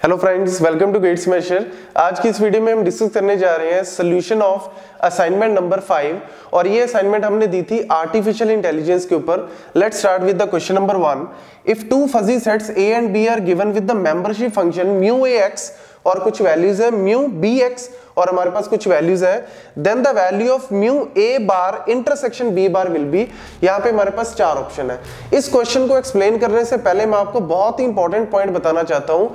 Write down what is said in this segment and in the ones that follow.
Hello friends, welcome to Gate Smashers. आज की इस वीडियो में हम डिस्कस करने जा रहे हैं सोल्यूशन ऑफ असाइनमेंट नंबर 5 और ये असाइनमेंट हमने दी थी आर्टिफिशियल इंटेलिजेंस के ऊपर। Let's start with the question number 1। If two fuzzy sets A and B are given with the membership function mu A X और कुछ वैल्यूज है म्यू बी एक्स और हमारे पास कुछ वैल्यूज है, then the value of mu A bar intersection B bar will be. यहाँ पे हमारे पास 4 ऑप्शन है। इस क्वेश्चन को एक्सप्लेन करने से पहले मैं आपको बहुत ही इंपॉर्टेंट पॉइंट बताना चाहता हूं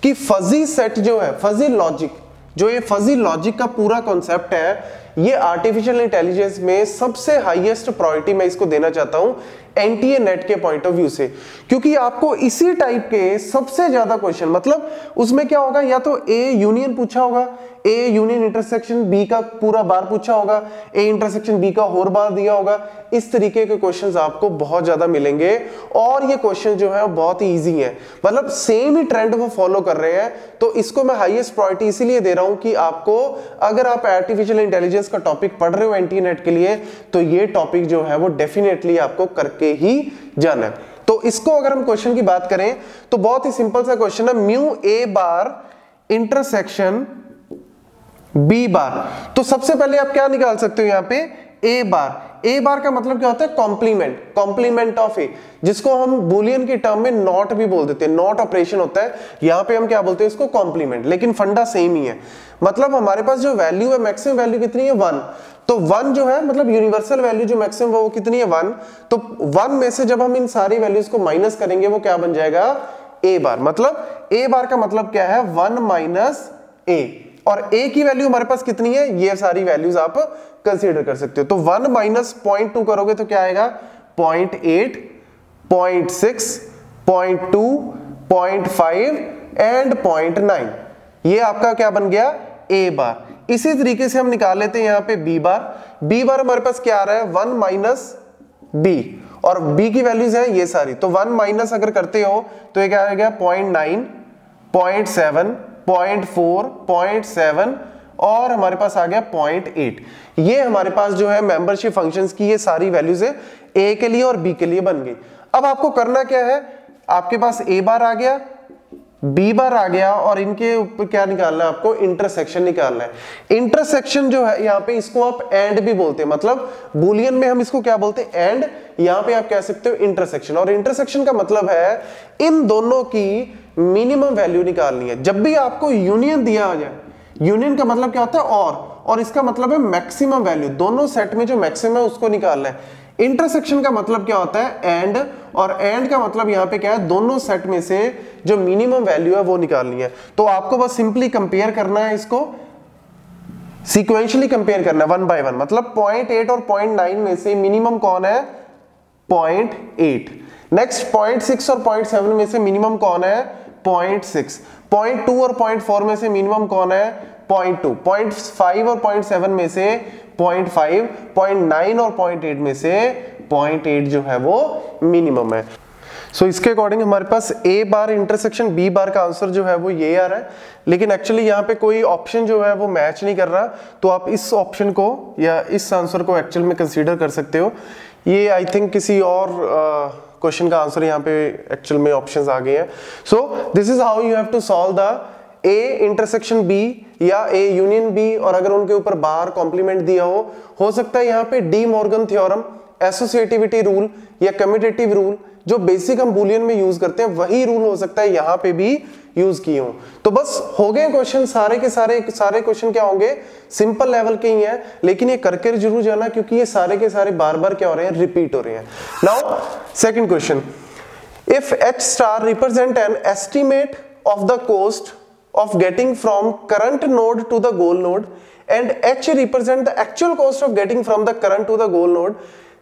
कि फजी सेट जो है, फजी लॉजिक, जो ये फजी लॉजिक का पूरा कॉन्सेप्ट है, ये आर्टिफिशियल इंटेलिजेंस में सबसे हाईएस्ट प्रायोरिटी मैं इसको देना चाहता हूं एनटीए नेट के पॉइंट ऑफ व्यू से, क्योंकि आपको इसी टाइप के सबसे ज्यादा क्वेश्चन, मतलब उसमें क्या होगा, या तो ए यूनियन पूछा होगा, ए यूनियन इंटरसेक्शन बी का पूरा बार पूछा होगा, ए इंटरसेक्शन बी का और बार दिया होगा। इस तरीके के क्वेश्चंस आपको बहुत ज्यादा मिलेंगे और ये क्वेश्चन जो है बहुत ही इजी है, मतलब सेम ही ट्रेंड वो फॉलो कर रहे हैं। तो इसको मैं हाईएस्ट प्रायोरिटी इसीलिए दे रहा हूं कि आपको, अगर आप आर्टिफिशियल इंटेलिजेंस का टॉपिक पढ़ रहे हो एनटीए नेट के लिए, तो ये टॉपिक जो है वो डेफिनेटली आपको करके ही जाना है। तो इसको अगर हम क्वेश्चन की बात करें तो बहुत ही सिंपल सा क्वेश्चन है, mu A bar intersection B बार। तो सबसे पहले आप क्या निकाल सकते हो यहाँ पे, ए बार। ए बार का मतलब क्या होता है, कॉम्प्लीमेंट, कॉम्प्लीमेंट ऑफ ए, जिसको हम बुलियन की टर्म में नॉट भी बोल देते हैं, नॉट ऑपरेशन होता है, यहाँ पे हम क्या बोलते हैं इसको, कॉम्प्लीमेंट। लेकिन फंडा सेम ही है, मतलब हमारे पास जो वैल्यू है, मैक्सिमम वैल्यू कितनी है, 1। तो 1 जो है, मतलब यूनिवर्सल वैल्यू जो मैक्सिमम वो कितनी है, 1। तो 1 में से जब हम इन सारी वैल्यूज को माइनस करेंगे वो क्या बन जाएगा, ए बार। मतलब ए बार का मतलब क्या है, 1 माइनस ए, और ए की वैल्यू हमारे पास कितनी है, ये सारी वैल्यूज आप कंसीडर कर सकते हो। तो 1 माइनस 0.2 करोगे तो क्या आएगा, 0.8, 0.6, 0.2, 0.5 एंड 0.9। ये आपका क्या बन गया, ए बार। इसी तरीके से हम निकाल लेते हैं यहाँ पे बी बार। बी बार हमारे पास क्या आ रहा है, 1 माइनस बी, और बी की वैल्यूज है ये सारी। तो 1 माइनस अगर करते हो तो ये क्या आ गया, 0.9, 0.7, 0.4, 0.7 और हमारे पास आ गया 0.8। ये हमारे पास जो है मेंबरशिप फंक्शंस की ये सारी वैल्यूज है, ए के लिए और बी के लिए बन गई। अब आपको करना क्या है, आपके पास ए बार आ गया, बी बार आ गया, और इनके ऊपर क्या निकालना है आपको, इंटरसेक्शन निकालना है। इंटरसेक्शन जो है यहाँ पे, इसको आप एंड भी बोलते हैं, मतलब बुलियन में हम इसको क्या बोलते हैं, एंड। यहाँ पे आप कह सकते हो इंटरसेक्शन, और इंटरसेक्शन का मतलब है इन दोनों की मिनिमम वैल्यू निकालनी है। जब भी आपको यूनियन दिया आ जाए, यूनियन का मतलब क्या होता है, और इसका मतलब है मैक्सिमम वैल्यू, दोनों सेट में जो मैक्सिमम है उसको निकालना है। इंटरसेक्शन का मतलब क्या होता है, एंड, और एंड का मतलब यहाँ पे क्या है, दोनों सेट में से जो मिनिमम वैल्यू है वो निकालनी है। तो आपको बस सिंपली कंपेयर करना है, इसको सीक्वेंशियली कंपेयर करना है 1 by 1। मतलब 0.8 और 0.9 में से मिनिमम कौन है, 0.8। नेक्स्ट 0.6 और 0.7 में से मिनिमम कौन है, 0.6। 0.2 और 0.4 में से मिनिमम कौन है, 0.2। 0.5 और 0.7 में से 0.5, 0.9 और 0.8 में से 0.8 जो है वो मिनिमम है। सो इसके अकॉर्डिंग हमारे पास ए बार इंटरसेक्शन बी बार का आंसर जो है वो ये आ रहा है। लेकिन एक्चुअली यहाँ पे कोई ऑप्शन जो है वो मैच नहीं कर रहा, तो आप इस ऑप्शन को या इस आंसर को एक्चुअल में कंसीडर कर सकते हो। ये आई थिंक किसी और क्वेश्चन का आंसर यहाँ पे एक्चुअल में ऑप्शंस आ गए हैं। So this is how you have to solve the A intersection B या ए यूनियन बी, और अगर उनके ऊपर बार कॉम्प्लीमेंट दिया हो सकता है यहाँ पे De Morgan theorem, associativity rule या कम्यूटेटिव रूल, जो बेसिक हम बुलियन में यूज करते हैं, वही रूल हो सकता है यहाँ पे भी यूज किए हो। तो बस हो गए क्वेश्चन, सारे के सारे क्वेश्चन क्या होंगे, सिंपल लेवल के ही हैं, लेकिन ये करके जरूर जाना, क्योंकि ये सारे के सारे बार बार क्या हो रहे हैं, रिपीट हो रहे हैं। Now second question, if H star represent an estimate of the cost of getting from current node to the goal node and h represent the actual cost of getting from the current to the goal node,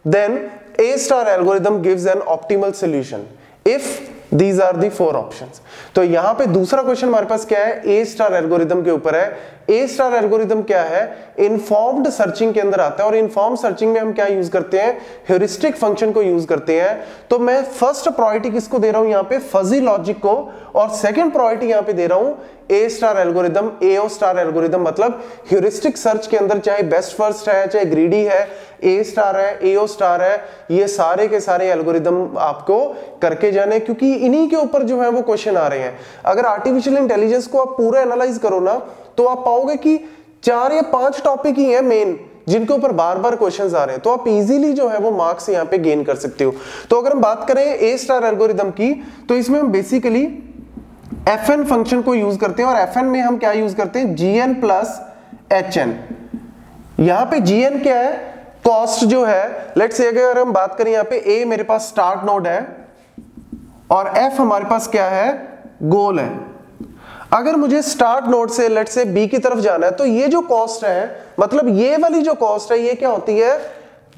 then A star algorithm gives an optimal solution if these are the 4 options। तो यहाँ पे दूसरा question हमारे पास क्या है, ए star algorithm के ऊपर है। ए स्टार एल्गोरिदम क्या है, इन्फॉर्म्ड सर्चिंग के अंदर आता है, और इन्फॉर्म्ड सर्चिंग में हम क्या यूज करते हैं, ह्यूरिस्टिक फंक्शन को यूज करते हैं। तो मैं फर्स्ट प्रायोरिटी किसको दे रहा हूं यहाँ पे, फजी लॉजिक को, और सेकंड प्रायोरिटी यहाँ पे दे रहा हूं ए स्टार एल्गोरिदम, एओ स्टार एल्गोरिदम। मतलब ह्यूरिस्टिक सर्च के अंदर चाहे बेस्ट फर्स्ट है, चाहे ग्रीडी है, ए स्टार है, एओ स्टार है, ये सारे के सारे एल्गोरिदम आपको करके जाने, क्योंकि इन्हीं के ऊपर जो है वो क्वेश्चन आ रहे हैं। अगर आर्टिफिशियल इंटेलिजेंस को आप पूरा एनालाइज करो ना, तो आप पाओगे कि 4 या 5 टॉपिक ही है मेन जिनके ऊपर बार बार क्वेश्चंस आ रहे हैं, तो आप इजीली जो है वो मार्क्स यहाँ पे गेन कर सकते हो। तो अगर हम बात करें ए स्टार एल्गोरिदम की, तो इसमें हम बेसिकली fn फंक्शन को यूज करते हैं, और fn में हम क्या यूज करते हैं, gn प्लस hn। यहां पे gn क्या है, कॉस्ट जो है, लेट्स से अगर हम बात करें यहाँ पे a मेरे पास स्टार्ट नोड है और f हमारे पास क्या है, गोल है। अगर मुझे स्टार्ट नोड से लेट्स से b की तरफ जाना है, तो ये जो कॉस्ट है, मतलब ये वाली जो कॉस्ट है, ये क्या होती है,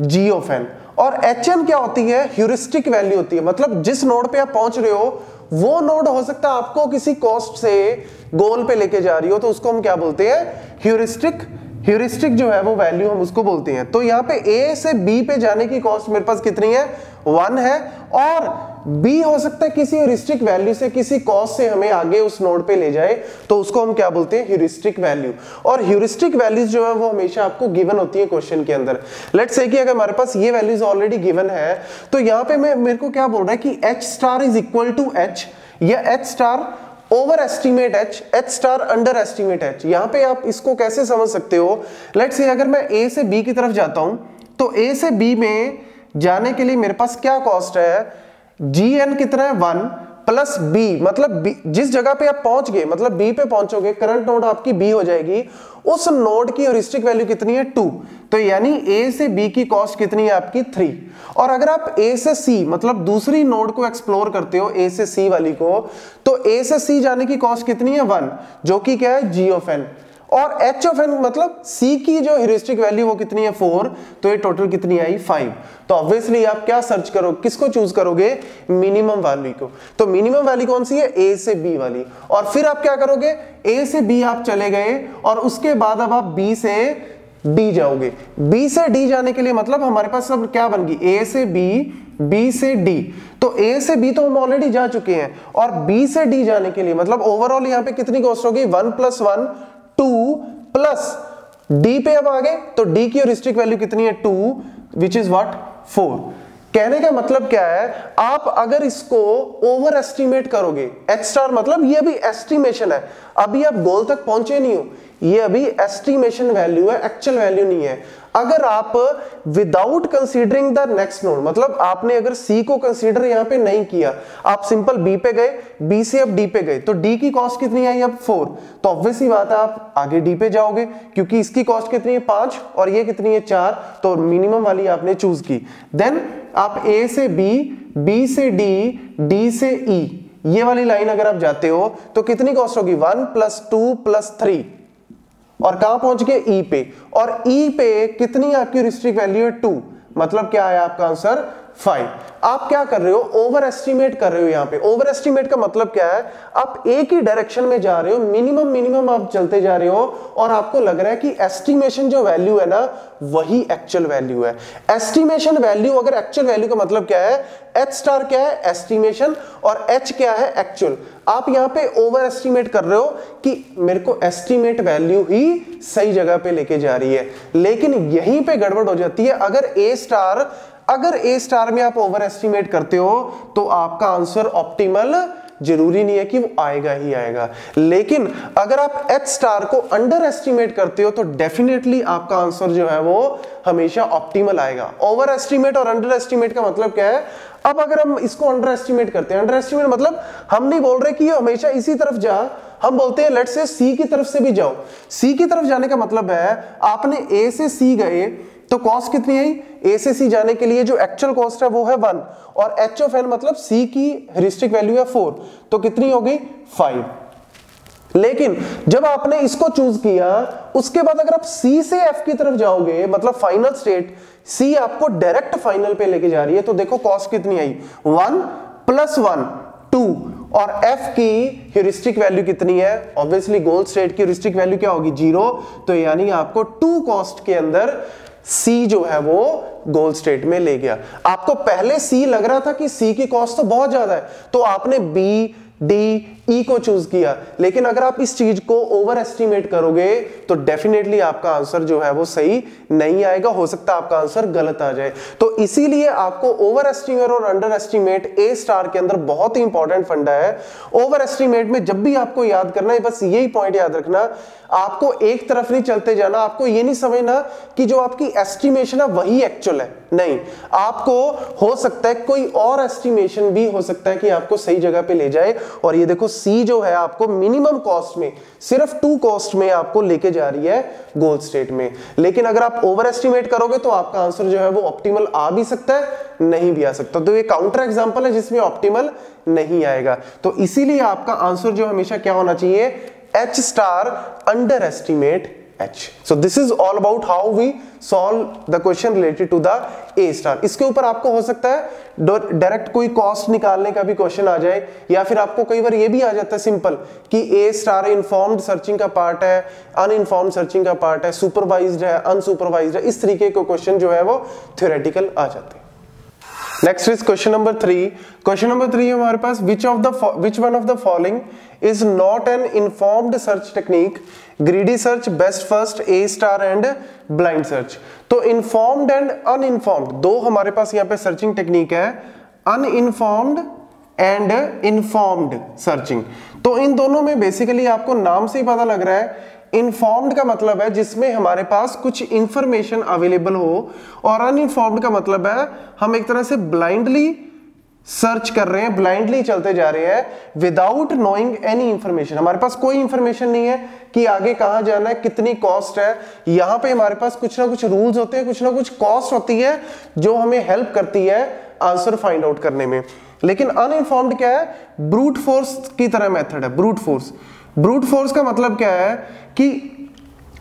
g ऑफ n। और hn क्या होती है, ह्यूरिस्टिक वैल्यू होती है, मतलब जिस नोड पे आप पहुंच रहे हो वो नोड हो सकता है आपको किसी कॉस्ट से गोल पे लेके जा रही हो, तो उसको हम क्या बोलते हैं, ह्यूरिस्टिक जो है वो वैल्यू हम उसको बोलते हैं। तो यहाँ पे A से B पे जाने की कॉस्ट मेरे पास कितनी है, 1 है, और B हो सकता है किसी ह्यूरिस्टिक वैल्यू से, किसी कॉस्ट से हमें आगे उस नोड पे ले जाए, तो उसको हम क्या बोलते हैं, ह्यूरिस्टिक वैल्यू। और ह्यूरिस्टिक वैल्यूज जो है वो हमेशा आपको गिवन होती है क्वेश्चन के अंदर। लेट्स से कि अगर हमारे पास ये वैल्यूज ऑलरेडी गिवन है, तो यहाँ पे मेरे को क्या बोल रहा है कि H star is equal to H, या H star overestimate H star underestimate H। यहां पे आप इसको कैसे समझ सकते हो, लेट्स से अगर मैं A से B की तरफ जाता हूं, तो A से B में जाने के लिए मेरे पास क्या कॉस्ट है, gn कितना है, 1 प्लस b, मतलब B, जिस जगह पे आप पहुंच गए, मतलब B पे पहुंचोगे, करंट नोड आपकी B हो जाएगी, उस नोड की ह्यूरिस्टिक वैल्यू कितनी है, 2। तो यानी A से B की कॉस्ट कितनी है आपकी, 3। और अगर आप A से C मतलब दूसरी नोड को एक्सप्लोर करते हो, A से C वाली को, तो A से C जाने की कॉस्ट कितनी है, 1, जो कि क्या है, g ऑफ n। और h ऑफ n मतलब C की जो ह्यूरिस्टिक वैल्यू वो कितनी है, 4, तो ये टोटल कितनी आई, 5। तो ऑब्वियसली आप क्या सर्च करो, किसको चूज करोगे, मिनिमम वैल्यू को। तो मिनिमम वैल्यू कौन सी है, A से B वाली। और फिर आप क्या करोगे, A से B आप चले गए, और उसके बाद अब आप B से D जाओगे। B से D जाने के लिए मतलब हमारे पास सब क्या बन गई, A से B, B से D। तो A से B तो हम ऑलरेडी जा चुके हैं, और B से D जाने के लिए मतलब ओवरऑल यहाँ पे कितनी कॉस्ट होगी, 1 + 1 2 प्लस D पे अब आ गए, तो D की ह्यूरिस्टिक वैल्यू कितनी है, 2, विच इज व्हाट, 4। कहने का मतलब क्या है, आप अगर इसको ओवर एस्टिमेट करोगे, H स्टार मतलब ये अभी एस्टिमेशन है, अभी आप गोल तक पहुंचे नहीं हो, ये अभी एस्टिमेशन वैल्यू है, एक्चुअल वैल्यू नहीं है। अगर आप without considering the next node, मतलब आपने अगर C को कंसीडर यहां पे नहीं किया, आप सिंपल B पे गए, B से अब D पे गए, तो D की कॉस्ट कितनी आई अब 4। तो ऑब्वियसली बात है आप आगे D पे जाओगे, क्योंकि इसकी कॉस्ट कितनी है 5 और ये कितनी है 4, तो मिनिमम वाली आपने चूज की। देन आप A से B, B से D, D से E, ये वाली लाइन अगर आप जाते हो तो कितनी कॉस्ट होगी, 1 + 2 + 3, और कहां पहुंच गए, E पे। और E पे कितनी आपकी ह्यूरिस्टिक वैल्यू है, 2, मतलब क्या है आपका आंसर, 5। आप क्या कर रहे हो, ओवर एस्टिमेट कर रहे हो। यहाँ पे ओवर एस्टिमेट का मतलब क्या है, आप एक ही डायरेक्शन में जा रहे हो, मिनिमम आप चलते जा रहे हो, और आपको लग रहा है कि एस्टिमेशन जो वैल्यू है ना, वही एक्चुअल वैल्यू है। एस्टिमेशन वैल्यू अगर एक्चुअल वैल्यू का मतलब क्या है, H स्टार क्या है, एस्टिमेशन, और H क्या है, एक्चुअल। आप यहाँ पे ओवर एस्टिमेट कर रहे हो कि मेरे को एस्टिमेट वैल्यू ही सही जगह पे लेके जा रही है, लेकिन यहीं पे गड़बड़ हो जाती है। अगर A स्टार में आप ओवर एस्टिमेट करते हो, तो आपका आंसर ऑप्टिमल जरूरी नहीं है कि वो आएगा ही आएगा, लेकिन अगर आप H स्टार को अंडर एस्टिमेट करते हो, तो डेफिनेटली आपका आंसर जो है वो हमेशा ऑप्टिमल आएगा। ओवर एस्टिमेट और अंडर एस्टिमेट का मतलब क्या है, अब अगर हम इसको अंडर एस्टिमेट करते हैं, अंडर एस्टिमेट मतलब हम नहीं बोल रहे कि ये हमेशा इसी तरफ जा, हम बोलते हैं लेट्स से C की तरफ से भी जाओ। C की तरफ जाने का मतलब है आपने A से C गए, तो कॉस्ट कितनी आई, A से C जाने के लिए जो एक्चुअल कॉस्ट है वो है 1, और H ऑफ n मतलब C की ह्यूरिस्टिक वैल्यू है 4, तो कितनी हो गई, 5। लेकिन जब आपने इसको चूज किया, उसके बाद अगर आप C से F की तरफ जाओगे, मतलब फाइनल स्टेट C आपको डायरेक्ट फाइनल पे लेके जा रही है, तो देखो कॉस्ट कितनी आई, 1 + 1 2, और F की ह्यूरिस्टिक वैल्यू कितनी है, ऑब्वियसली गोल स्टेट की ह्यूरिस्टिक वैल्यू क्या होगी, 0, तो यानी आपको 2 कॉस्ट के अंदर C जो है वो गोल स्टेट में ले गया। आपको पहले C लग रहा था कि C की कॉस्ट तो बहुत ज्यादा है, तो आपने B डी, ई को चूज किया, लेकिन अगर आप इस चीज को ओवर एस्टिमेट करोगे तो डेफिनेटली आपका आंसर जो है वो सही नहीं आएगा, हो सकता है आपका आंसर गलत आ जाए। तो इसीलिए आपको ओवर एस्टिमेट और अंडर एस्टिमेट ए स्टार के अंदर बहुत ही इंपॉर्टेंट फंडा है। ओवर एस्टिमेट में जब भी आपको याद करना है, बस यही पॉइंट याद रखना, आपको एक तरफ नहीं चलते जाना, आपको ये नहीं समझना कि जो आपकी एस्टिमेशन है वही एक्चुअल है, नहीं, आपको हो सकता है कोई और एस्टिमेशन भी हो सकता है कि आपको सही जगह पे ले जाए। और ये देखो सी जो है आपको मिनिमम कॉस्ट में, सिर्फ 2 कॉस्ट में आपको लेके जा रही है गोल स्टेट में। लेकिन अगर आप ओवर एस्टिमेट करोगे तो आपका आंसर जो है वो ऑप्टिमल आ भी सकता है, नहीं भी आ सकता। तो ये काउंटर एग्जांपल है जिसमें ऑप्टिमल नहीं आएगा। तो इसीलिए आपका आंसर जो हमेशा क्या होना चाहिए, H star underestimate H. So this is all about how we solve the question related to the A star. इसके ऊपर आपको हो सकता है डायरेक्ट कोई कॉस्ट निकालने का भी क्वेश्चन आ जाए, या फिर आपको कई बार ये भी आ जाता है सिंपल कि A स्टार इन्फॉर्म्ड सर्चिंग का पार्ट है, अनइन्फॉर्म्ड सर्चिंग का पार्ट है, सुपरवाइज्ड है, अनसुपरवाइज्ड है, इस तरीके के क्वेश्चन जो है वो थ्योरेटिकल आ जाते हैं। Next is question number 3। Question number 3 हमारे पास which one of the following is not an informed search technique, greedy search, best first, A star and blind search. तो इन्फॉर्म्ड एंड अनइन्फॉर्म्ड दो हमारे पास यहाँ पे सर्चिंग टेक्निक है, uninformed and informed searching. तो इन दोनों में बेसिकली आपको नाम से ही पता लग रहा है, इन्फॉर्म्ड का मतलब है जिसमें हमारे पास कुछ इंफॉर्मेशन अवेलेबल हो, और अनइन्फॉर्म्ड का मतलब है हम एक तरह से ब्लाइंडली सर्च कर रहे हैं, ब्लाइंडली चलते जा रहे हैं विदाउट नोइंग एनी इंफॉर्मेशन। हमारे पास कोई इंफॉर्मेशन नहीं है कि आगे कहां जाना है, कितनी कॉस्ट है। यहां पे हमारे पास कुछ ना कुछ रूल्स होते हैं, कुछ ना कुछ कॉस्ट होती है जो हमें हेल्प करती है आंसर फाइंड आउट करने में। लेकिन अनइन्फॉर्म्ड क्या है, ब्रूट फोर्स की तरह मेथड है। ब्रूट फोर्स, ब्रूट फोर्स का मतलब क्या है कि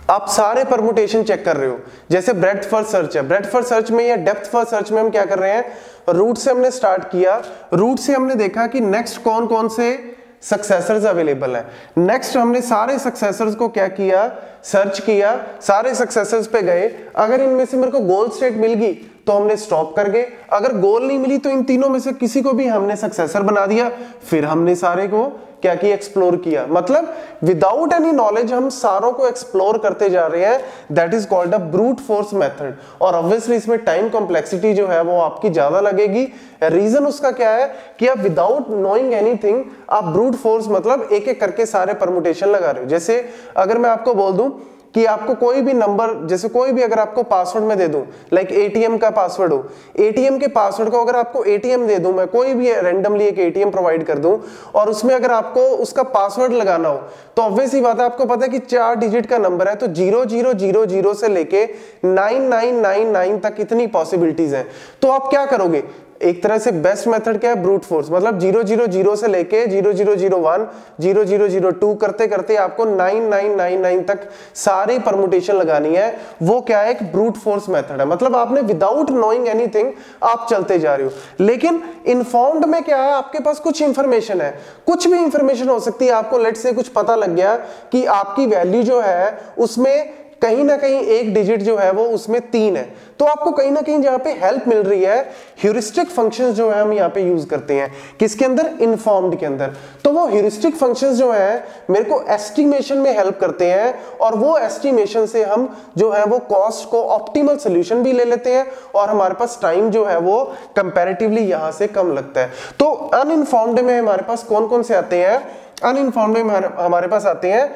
आप सारे परमुटेशन चेक कर रहे हो। जैसे ब्रेड्थ फर्स्ट सर्च है, ब्रेड्थ फर्स्ट सर्च में या डेप्थ फर्स्ट सर्च में हम क्या कर रहे हैं, रूट से हमने स्टार्ट किया, रूट से हमने देखा कि नेक्स्ट कौन कौन से सक्सेसर्स अवेलेबल है। नेक्स्ट हमने सारे सक्सेसर्स को क्या किया, सर्च किया, सारे सक्सेसर्स पे गए। अगर इनमें से मेरे को गोल स्टेट मिल गई तो हमने स्टॉप कर गए, अगर गोल नहीं मिली तो इन तीनों में से किसी को भी हमने सक्सेसर बना दिया, फिर हमने सारे को क्या किया, एक्सप्लोर किया। मतलब विदाउट एनी नॉलेज हम सारों को एक्सप्लोर करते जा रहे हैं, that is called a brute force method. और ऑब्वियसली इसमें टाइम कॉम्प्लेक्सिटी जो है वो आपकी ज्यादा लगेगी। रीजन उसका क्या है कि आप विदाउट नोइंग एनीथिंग आप ब्रूट फोर्स मतलब एक एक करके सारे परमुटेशन लगा रहे हो। जैसे अगर मैं आपको बोल दूं कि आपको कोई भी नंबर, जैसे कोई भी अगर आपको पासवर्ड में दे दूं, लाइक एटीएम का पासवर्ड हो, एटीएम के पासवर्ड को अगर आपको एटीएम दे दूं, मैं कोई भी रैंडमली एक एटीएम प्रोवाइड कर दूं और उसमें अगर आपको उसका पासवर्ड लगाना हो तो ऑब्वियस ही बात है, आपको पता है कि 4 डिजिट का नंबर है, तो 0000 से लेके 9999 तक इतनी पॉसिबिलिटीज हैं। तो आप क्या करोगे, एक तरह से बेस्ट मेथड क्या है, ब्रूट फोर्स। मतलब 000 से लेके 0001 0002 करते करते आपको 9999 तक सारी परमुटेशन लगानी है, वो क्या है, एक ब्रूट फोर्स मेथड है। मतलब आपने विदाउट नोइंग एनीथिंग आप चलते जा रहे हो। लेकिन इन्फॉर्म्ड में क्या है, आपके पास कुछ इंफॉर्मेशन है, कुछ भी इंफॉर्मेशन हो सकती है। आपको लेट से कुछ पता लग गया कि आपकी वैल्यू जो है उसमें कहीं ना कहीं एक डिजिट जो है वो उसमें 3 है, तो आपको कहीं ना कहीं जहां पे हेल्प मिल रही है, ह्यूरिस्टिक फंक्शंस जो है हम यहाँ पे यूज करते हैं किसके अंदर, इन्फॉर्म्ड के अंदर। तो वो ह्यूरिस्टिक फंक्शंस जो है मेरे को एस्टिमेशन में हेल्प करते हैं, और वो एस्टिमेशन से हम जो है वो कॉस्ट को ऑप्टिमल सोल्यूशन भी ले लेते हैं, और हमारे पास टाइम जो है वो कंपैरेटिवली यहां से कम लगता है। तो अनइन्फॉर्म्ड में हमारे पास कौन कौन से आते हैं, अनइन्फॉर्म्ड में हमारे पास आते हैं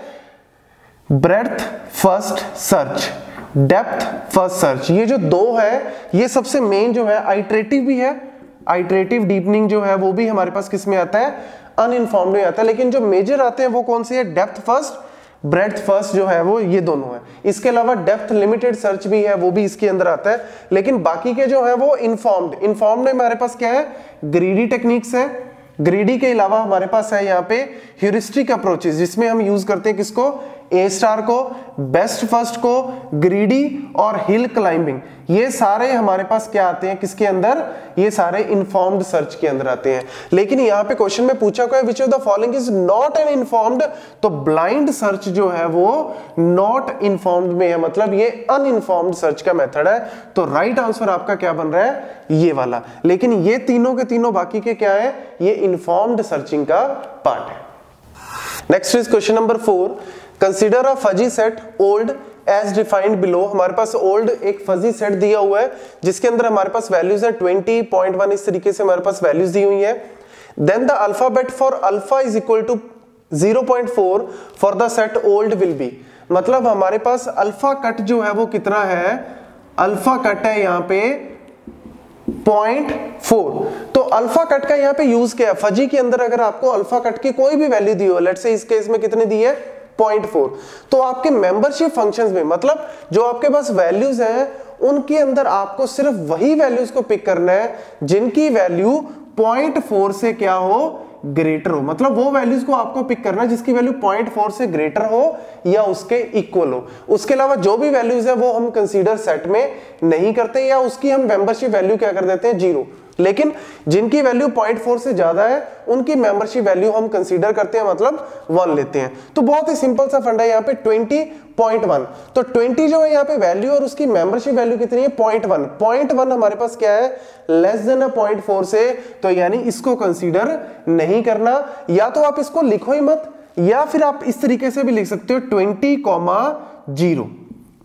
breadth first search, depth first search. ये जो दो है ये सबसे मेन जो है, आइटरेटिव भी है, आइटरेटिव डीपनिंग जो है वो भी हमारे पास किस में आता है, अनइन्फॉर्म्ड में आता है। लेकिन जो मेजर आते हैं वो कौन से है, डेप्थ फर्स्ट, ब्रेड्थ फर्स्ट जो है वो ये दोनों है। इसके अलावा डेप्थ लिमिटेड सर्च भी है, वो भी इसके अंदर आता है। लेकिन बाकी के जो है वो इन्फॉर्म्ड, इन्फॉर्म्ड में हमारे पास क्या है, ग्रीडी टेक्निक्स है। ग्रीडी के अलावा हमारे पास है यहाँ पे ह्यूरिस्टिक अप्रोचेस, जिसमें हम यूज करते हैं किसको, ए स्टार को, बेस्ट फर्स्ट को, ग्रीडी और हिल क्लाइंबिंग, ये सारे हमारे पास क्या आते हैं किसके अंदर, ये सारे इन्फॉर्म्ड सर्च के अंदर आते हैं। लेकिन यहाँ पे क्वेश्चन में पूछा गया which of the following is not an informed, तो ब्लाइंड सर्च जो है वो नॉट इन्फॉर्म्ड में है, मतलब ये अनइन्फॉर्म्ड सर्च का मेथड है। तो राइट आंसर आपका क्या बन रहा है, ये वाला। लेकिन ये तीनों के तीनों बाकी के क्या है, ये इन्फॉर्म्ड सर्चिंग का पार्ट है। Next is question number 4, consider a fuzzy set old age defined below. हमारे पास ओल्ड एक फजी सेट दिया हुआ है जिसके अंदर हमारे पास वैल्यूज है 20.1, इस तरीके से हमारे पास वैल्यूज दी हुई है। Then the alphabet for alpha is equal to 0.4 for the set old will be, मतलब हमारे पास अल्फा कट जो है वो कितना है, अल्फा कट है यहाँ पे 0.4। तो अल्फा कट का यहाँ पे यूज क्या है, फजी के अंदर अगर आपको अल्फा कट की कोई भी वैल्यू दी हो, लेट्स से इस केस में कितनी दी है 0.4, तो आपके मेंबरशिप फंक्शंस में, मतलब जो आपके पास वैल्यूज हैं उनके अंदर आपको सिर्फ वही वैल्यूज को पिक करना है जिनकी वैल्यू 0.4 से क्या हो, ग्रेटर हो, मतलब वो वैल्यूज को आपको पिक करना है जिसकी वैल्यू 0.4 से ग्रेटर हो या उसके इक्वल हो। उसके अलावा जो भी वैल्यूज है वो हम कंसीडर सेट में नहीं करते या उसकी हम मेंबरशिप वैल्यू क्या कर देते हैं 0। लेकिन जिनकी वैल्यू 0.4 से ज्यादा है उनकी मेंबरशिप वैल्यू हम कंसीडर करते हैं, मतलब 1 लेते हैं। तो बहुत ही सिंपल सा फंडा है यहाँ पे 20.1, तो 20 जो है यहाँ पे वैल्यू और उसकी मेंबरशिप वैल्यू कितनी है 0.1 हमारे पास क्या है, लेस देन 0.4 से, तो यानी इसको कंसीडर नहीं करना। या तो आप इसको लिखो ही मत, या फिर आप इस तरीके से भी लिख सकते हो 20,0,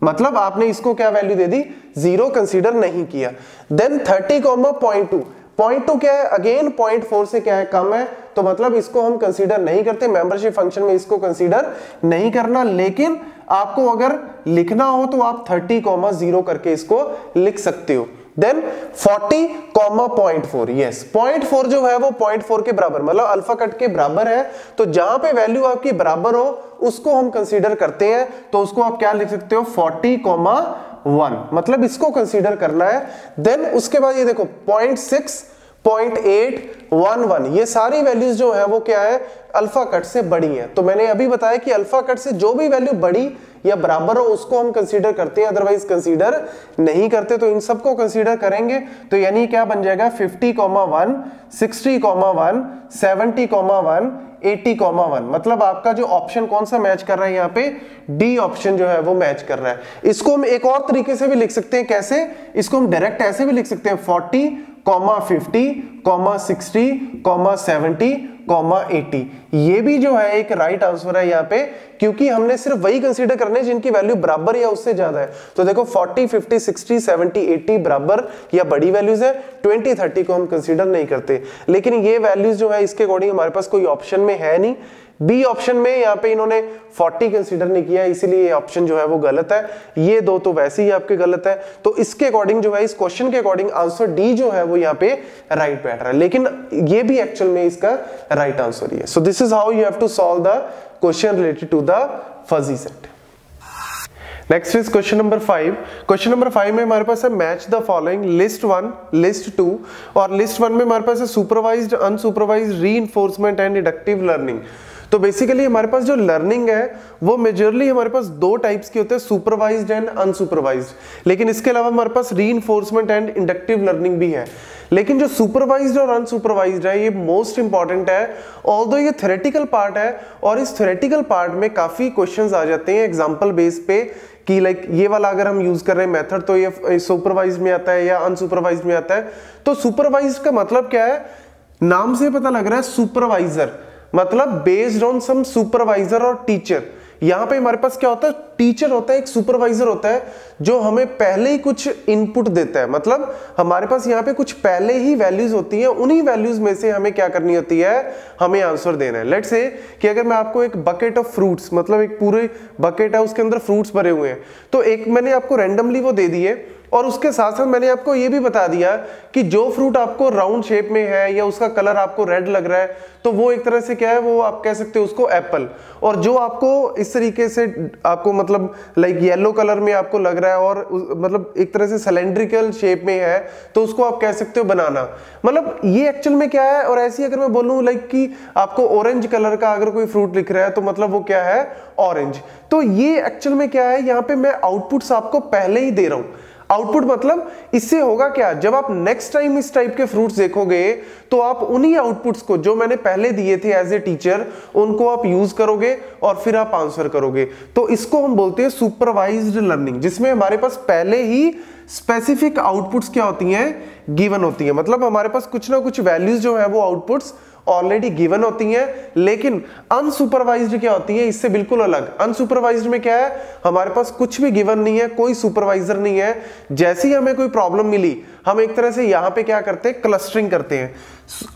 मतलब आपने इसको क्या वैल्यू दे दी, 0 कंसीडर नहीं किया। देन 30,0.2, 0.2 क्या है, अगेन 0.4 से क्या है, कम है, तो मतलब इसको हम कंसीडर नहीं करते, मेंबरशिप फंक्शन में इसको कंसीडर नहीं करना। लेकिन आपको अगर लिखना हो तो आप 30,0 करके इसको लिख सकते हो। देन 40,0.4, यस 0.4 जो है वो 0.4 के बराबर, मतलब अल्फा कट के बराबर है, तो जहां पे वैल्यू आपकी बराबर हो उसको हम कंसीडर करते हैं, तो उसको आप क्या लिख सकते हो 40,1, मतलब इसको कंसीडर करना है। देन उसके बाद ये देखो 0.6, 0.8, 1, ये सारी वैल्यूज जो है वो क्या है, अल्फा कट से बड़ी है। तो मैंने अभी बताया कि अल्फा कट से जो भी वैल्यू बड़ी या बराबर हो उसको हम कंसीडर करते हैं, अदरवाइज कंसीडर नहीं करते। तो इन सबको कंसीडर करेंगे तो यानी क्या बन जाएगा 50,1, 60,1, 70,1, 80,1, मतलब आपका जो ऑप्शन कौन सा मैच कर रहा है, यहाँ पे डी ऑप्शन जो है वो मैच कर रहा है। इसको हम एक और तरीके से भी लिख सकते हैं, कैसे, इसको हम डायरेक्ट ऐसे भी लिख सकते हैं 40, 50, 60, 70, 80, ये भी जो है एक राइट आंसर है यहाँ पे, क्योंकि हमने सिर्फ वही कंसीडर करने जिनकी वैल्यू बराबर या उससे ज्यादा है। तो देखो 40, 50, 60, 70, 80 बराबर या बड़ी वैल्यूज है, 20, 30 को हम कंसीडर नहीं करते। लेकिन ये वैल्यूज जो है इसके अकॉर्डिंग हमारे पास कोई ऑप्शन में है नहीं। बी ऑप्शन में यहाँ पे इन्होंने 40 कंसीडर नहीं किया, इसीलिए ये ऑप्शन जो है वो गलत है। ये दो तो वैसे ही आपके गलत है, तो इसके अकॉर्डिंग जो है, इस क्वेश्चन के अकॉर्डिंग आंसर डी जो है वो यहाँ पे राइट बैठ रहा है, लेकिन ये भी एक्चुअल में इसका राइट आंसर ही है। So this is how you have to solve the question related to the fuzzy set. Next is question number 5। Question number 5 में हमारे पास है match the following list 1, list 2, और लिस्ट 1 में हमारे पास है supervised, unsupervised, reinforcement and inductive learning. तो बेसिकली हमारे पास जो लर्निंग है वो मेजरली हमारे पास दो टाइप्स के होते हैं, सुपरवाइज्ड एंड अनसुपरवाइज्ड। लेकिन इसके अलावा हमारे पास रीइंफोर्समेंट एंड इंडक्टिव लर्निंग भी है। लेकिन जो सुपरवाइज्ड और अनसुपरवाइज्ड है ये मोस्ट इंपॉर्टेंट है, ऑल्दो ये थ्योरेटिकल पार्ट है, और इस थ्योरेटिकल पार्ट में काफी क्वेश्चंस आ जाते हैं एग्जांपल बेस पे कि लाइक ये वाला अगर हम यूज कर रहे हैं मेथड तो ये सुपरवाइज्ड में आता है या अनसुपरवाइज्ड में आता है। तो सुपरवाइज्ड का मतलब क्या है, नाम से पता लग रहा है सुपरवाइजर, मतलब बेस्ड ऑन सम सुपरवाइजर और टीचर। यहां पे हमारे पास क्या होता है, टीचर होता है, एक सुपरवाइजर होता है जो हमें पहले ही कुछ इनपुट देता है, मतलब हमारे पास यहाँ पे कुछ पहले ही वैल्यूज होती हैं, उन्हीं वैल्यूज में से हमें क्या करनी होती है, हमें आंसर देना है। लेट्स से कि अगर मैं आपको एक बकेट ऑफ फ्रूट्स, मतलब एक पूरे बकेट है उसके अंदर फ्रूट्स भरे हुए हैं, तो एक मैंने आपको रैंडमली वो दे दिए और उसके साथ साथ मैंने आपको ये भी बता दिया कि जो फ्रूट आपको राउंड शेप में है या उसका कलर आपको रेड लग रहा है तो वो एक तरह से क्या है, वो आप कह सकते हो उसको एप्पल। और जो आपको इस तरीके से आपको मतलब लाइक येलो कलर में आपको लग रहा है और मतलब एक तरह से सिलेंड्रिकल शेप में है तो उसको आप कह सकते हो बनाना। मतलब ये एक्चुअल में क्या है। और ऐसी अगर मैं बोलूं लाइक कि आपको ऑरेंज कलर का अगर कोई फ्रूट लिख रहा है तो मतलब वो क्या है, ऑरेंज। तो ये एक्चुअल में क्या है, यहाँ पे मैं आउटपुट्स आपको पहले ही दे रहा हूं। आउटपुट मतलब इससे होगा क्या, जब आप नेक्स्ट टाइम इस टाइप के फ्रूट्स देखोगे तो आप उन्हीं आउटपुट्स को जो मैंने पहले दिए थे एज ए टीचर उनको आप यूज करोगे और फिर आप आंसर करोगे। तो इसको हम बोलते हैं सुपरवाइज्ड लर्निंग, जिसमें हमारे पास पहले ही स्पेसिफिक आउटपुट्स क्या होती हैं, गिवन होती है। मतलब हमारे पास कुछ ना कुछ वैल्यूज जो है वो आउटपुट्स ऑलरेडी गिवन होती हैं। लेकिन अनसुपरवाइज्ड क्या होती है, इससे बिल्कुल अलग। अनसुपरवाइज्ड में क्या है, हमारे पास कुछ भी गिवन नहीं है, कोई सुपरवाइजर नहीं है। जैसे ही हमें कोई प्रॉब्लम मिली हम एक तरह से यहां पे क्या करते हैं, क्लस्टरिंग करते हैं।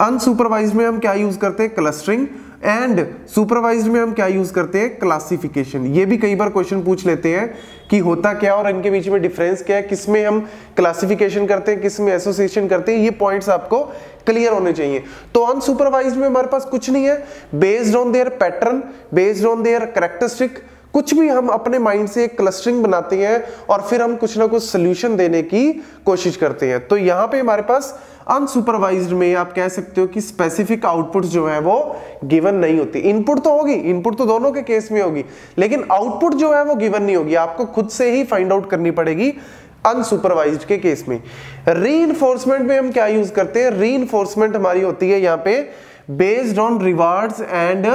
अनसुपरवाइज्ड में हम क्या यूज करते हैं, क्लस्टरिंग। एंड सुपरवाइज्ड में हम क्या यूज करते हैं, क्लासिफिकेशन। ये भी कई बार क्वेश्चन पूछ लेते हैं कि होता क्या और इनके बीच में डिफरेंस क्या है, किसमें हम क्लासिफिकेशन करते हैं, किसमें एसोसिएशन करते हैं। ये पॉइंट्स आपको क्लियर होने चाहिए। तो अनसुपरवाइज्ड में हमारे पास कुछ नहीं है, based on their pattern, based on their characteristic, कुछ भी हम अपने माइंड से एक क्लस्टरिंग बनाते हैं और फिर हम कुछ ना कुछ सोल्यूशन देने की कोशिश करते हैं। तो यहां पे हमारे पास अनसुपरवाइज्ड में आप कह सकते हो कि स्पेसिफिक आउटपुट जो है वो गिवन नहीं होती। इनपुट तो होगी, इनपुट तो दोनों के केस में होगी, लेकिन आउटपुट जो है वो गिवन नहीं होगी, आपको खुद से ही फाइंड आउट करनी पड़ेगी अनसुपरवाइज्ड के केस में। रीइंफोर्समेंट में हम क्या यूज करते हैं, रीइंफोर्समेंट हमारी होती है यहाँ पे based on rewards and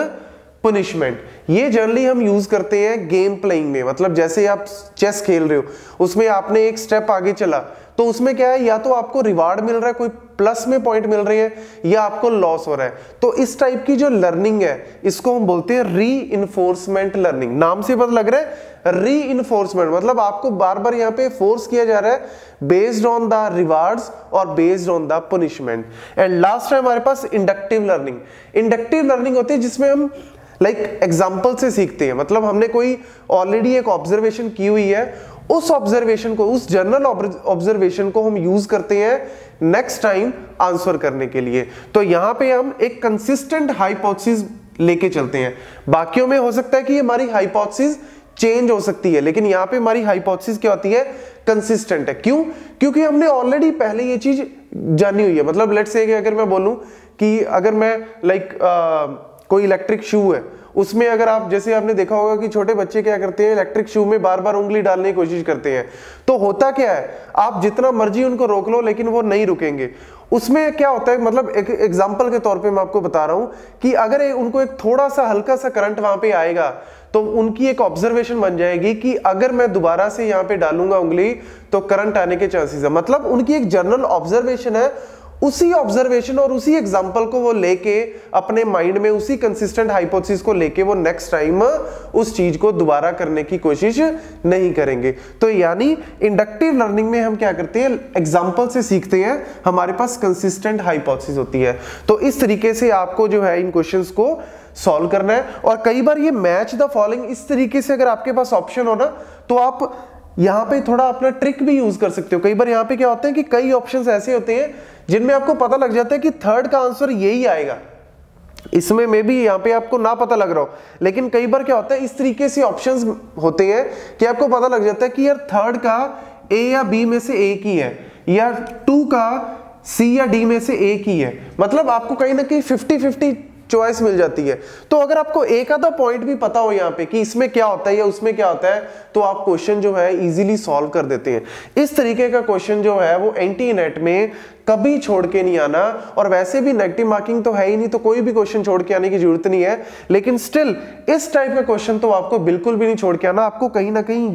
punishment. ये जनरली हम यूज करते हैं गेम प्लेइंग में। मतलब जैसे आप चेस खेल रहे हो, उसमें आपने एक स्टेप आगे चला तो उसमें क्या है, या तो आपको रिवार्ड मिल रहा है, कोई प्लस में पॉइंट मिल रहे हैं, या आपको लॉस हो रहा है। तो इस टाइप की जो लर्निंग है इसको हम बोलते हैं रीइंफोर्समेंट लर्निंग। नाम से पता लग रहा है रीइंफोर्समेंट, मतलब आपको बार बार यहाँ पे फोर्स किया जा रहा है बेस्ड ऑन द रिवार्ड्स और based on the punishment. And last है हमारे पास इंडक्टिव लर्निंग। इंडक्टिव लर्निंग होती है जिसमें हम लाइक एग्जाम्पल से सीखते हैं। मतलब हमने कोई ऑलरेडी एक ऑब्जर्वेशन की हुई है, उस ऑब्जर्वेशन को, उस जनरल ऑब्जर्वेशन को हम यूज करते हैं नेक्स्ट टाइम आंसर करने के लिए। तो यहां पे हम एक कंसिस्टेंट हाइपोथेसिस लेके चलते हैं। बाकियों में हो सकता है कि हमारी हाइपोथेसिस चेंज हो सकती है, लेकिन यहां पे हमारी हाइपोथेसिस क्या होती है, कंसिस्टेंट है। क्यों? क्योंकि हमने ऑलरेडी पहले ये चीज जानी हुई है। मतलब लेट्स से अगर मैं बोलूं कि अगर मैं लाइक कोई इलेक्ट्रिक शू है, उसमें अगर आप, जैसे आपने देखा होगा कि छोटे बच्चे क्या करते हैं, इलेक्ट्रिक शू में बार बार उंगली डालने की कोशिश करते हैं। तो होता क्या है, आप जितना मर्जी उनको रोक लो लेकिन वो नहीं रुकेंगे। उसमें क्या होता है, मतलब एक एग्जांपल के तौर पे मैं आपको बता रहा हूं कि अगर उनको एक थोड़ा सा हल्का सा करंट वहां पे आएगा तो उनकी एक ऑब्जर्वेशन बन जाएगी कि अगर मैं दोबारा से यहाँ पे डालूंगा उंगली तो करंट आने के चांसेस है। मतलब उनकी एक जनरल ऑब्जर्वेशन है, उसी ऑब्जर्वेशन और उसी एग्जांपल को वो लेके अपने माइंड में उसी कंसिस्टेंट हाइपोथेसिस को लेके वो नेक्स्ट टाइम उस चीज को दोबारा करने की कोशिश नहीं करेंगे। तो यानी इंडक्टिव लर्निंग में हम क्या करते हैं, एग्जांपल से सीखते हैं, हमारे पास कंसिस्टेंट हाइपोथेसिस होती है। तो इस तरीके से आपको जो है इन क्वेश्चंस को सॉल्व करना है। और कई बार ये मैच द फॉलोइंग इस तरीके से अगर आपके पास ऑप्शन हो ना, तो आप यहां पे थोड़ा अपना ट्रिक भी यूज कर सकते हो। कई बार यहां पे क्या होता है कि कई ऑप्शंस ऐसे होते हैं जिनमें आपको पता लग जाता है कि थर्ड का आंसर यही आएगा। इसमें मे भी यहाँ पे आपको ना पता लग रहा हो, लेकिन कई बार क्या होता है इस तरीके से ऑप्शंस होते हैं कि आपको पता लग जाता है कि यार थर्ड का ए या बी में से एक ही है, या 2 का सी या डी में से एक ही है। मतलब आपको कहीं ना कहीं 50-50 चॉइस मिल जाती है। तो अगर आपको एक आधा पॉइंट भी पता हो यहाँ पे कि इसमें क्या होता है या उसमें क्या होता है, तो आप क्वेश्चन जो है इजीली सॉल्व कर देते हैं। इस तरीके का क्वेश्चन जो है वो एंटी नेट में कभी छोड़ के नहीं आना। और वैसे भी नेगेटिव मार्किंग तो है ही नहीं, तो कोई भी क्वेश्चन छोड़ के आने की जरूरत नहीं है। लेकिन स्टिल इस टाइप का क्वेश्चन तो आपको बिल्कुल भी नहीं छोड़ के आना। आपको कहीं ना कहीं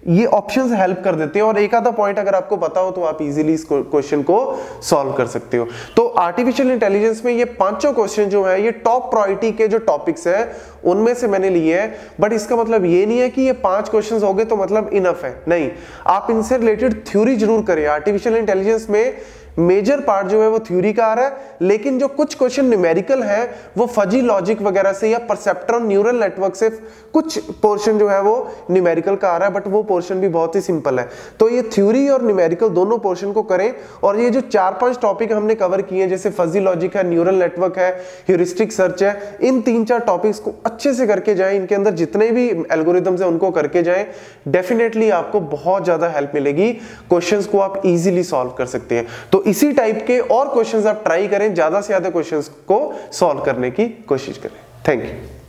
ये ऑप्शंस हेल्प कर देते हैं, और एक आधा पॉइंट अगर आपको पता हो तो आप इजीली इस क्वेश्चन को सॉल्व कर सकते हो। तो आर्टिफिशियल इंटेलिजेंस में ये पांचों क्वेश्चन जो है ये टॉप प्रायोरिटी के जो टॉपिक्स है उनमें से मैंने लिए हैं। बट इसका मतलब ये नहीं है कि ये 5 क्वेश्चंस हो गए तो मतलब इनफ है, नहीं। आप इनसे रिलेटेड थ्योरी जरूर करें। आर्टिफिशियल इंटेलिजेंस में मेजर पार्ट जो है वो थ्योरी का आ रहा है, लेकिन जो कुछ क्वेश्चन न्यूमेरिकल है वो फजी लॉजिक वगैरह से या परसेप्ट्रॉन न्यूरल नेटवर्क से कुछ पोर्शन जो है वो न्यूमेरिकल का आ रहा है, बट वो पोर्शन भी बहुत ही सिंपल है। तो ये थ्योरी और न्यूमेरिकल दोनों पोर्शन को करें, और ये जो 4-5 टॉपिक हमने कवर किए जैसे फजी लॉजिक है, न्यूरल नेटवर्क है, ह्यूरिस्टिक सर्च है, इन 3-4 टॉपिक्स को अच्छे से करके जाएं, इनके अंदर जितने भी एल्गोरिथम्स है उनको करके जाएं, डेफिनेटली आपको बहुत ज्यादा हेल्प मिलेगी, क्वेश्चंस को आप इजीली सॉल्व कर सकते हैं। तो इसी टाइप के और क्वेश्चंस आप ट्राई करें, ज्यादा से ज्यादा क्वेश्चंस को सॉल्व करने की कोशिश करें। Thank you.